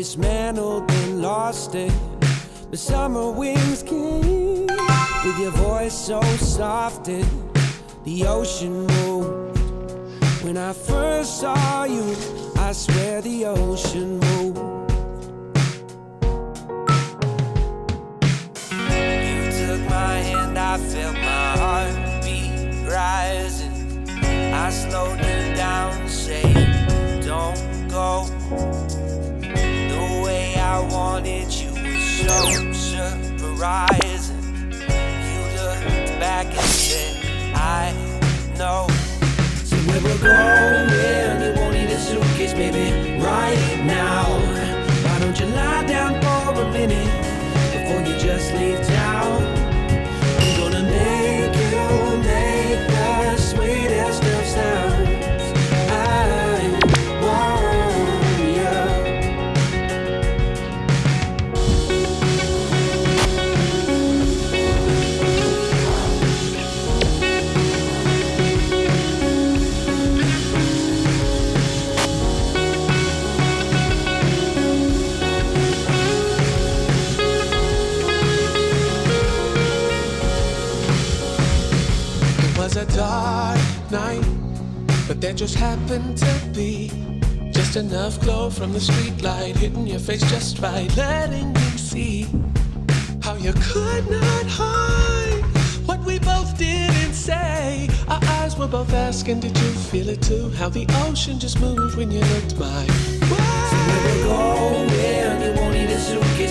dismantled and lost it. The summer winds came with your voice so soft and the ocean moved. When I first saw you, I swear the ocean moved. You took my hand, I felt my heartbeat rising. I slowed you down and said, don't go. The way I wanted you was so surprising. You looked back and said, I know. So where we're going, you won't need a suitcase, baby, right now. Why don't you lie down for a minute before you just leave town? I'm gonna make you make the sweetest of sounds. I want you. It was a dark night, but there just happened to be just enough glow from the street light hitting your face just right, letting me see how you could not hide what we both did and say. Our eyes were both asking, did you feel it too? How the ocean just moved when you looked my way. So where we're going, you won't need a suitcase,